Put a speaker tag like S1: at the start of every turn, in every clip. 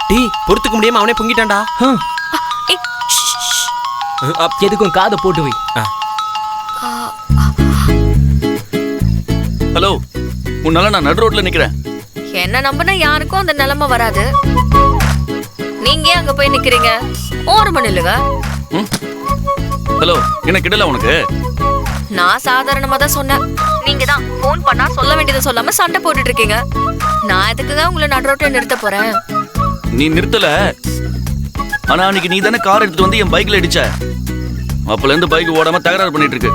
S1: Tea பொறுத்துக்க முடியாம அவனே பொங்கிட்டான்டா.
S2: எதுக்கும் காதை போட்டு வை.
S3: ஹலோ, உன்னால நான் நடு ரோட்ல நிக்கிறேன்.
S4: என்ன நம்பினா யாருக்கும் அந்த நிலைமை வராது. நீங்க அங்க போய் நிக்கிறீங்க, ஓரமா நில்லுங்க.
S3: ஹலோ, என்ன கிடல உனக்கு?
S4: நான் சாதாரணமா தான் சொன்னேன். நீங்க தான் போன் பண்ணா சொல்ல வேண்டியதை சொல்லாம சண்டை போட்டுட்டு இருக்கீங்க. நான் எதுக்குதான் உங்களை நடு ரோட்ல நிறுத்த போறேன்?
S3: நீ நிறுத்தல, ஆனா அன்னைக்கு நீ தானே கார் எடுத்துட்டு வந்து என் பைக்ல அடிச்ச. அப்பல இருந்து பைக் ஓடாம தகராறு பண்ணிட்டு இருக்கு.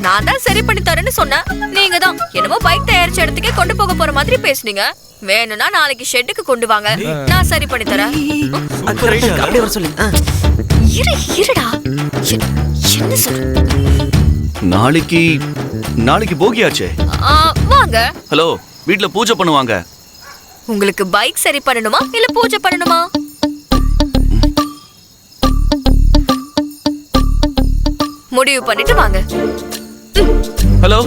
S4: நான் தான் சரி பண்ணி தரேன்னு சொன்னேன். நீங்க தான் என்னமோ பைக் தயாரிச்ச இடத்துக்கே கொண்டு போக போற மாதிரி பேசுனீங்க. வேணும்னா நாளைக்கு ஷெட்டுக்கு கொண்டு வாங்க, நான் சரி பண்ணி தரேன்.
S1: அப்படியே வர சொல்லு.
S4: இருடா, என்ன சொல்ற?
S3: நாளைக்கு போகியாச்சே.
S4: வாங்க.
S3: ஹலோ, வீட்ல பூஜை பண்ணுவாங்க.
S4: உங்களுக்கு பைக் சரி பண்ணணுமா இல்ல பூஜை பண்ணணுமா? முடிவு பண்ணிட்டு வாங்க.
S3: ஹலோ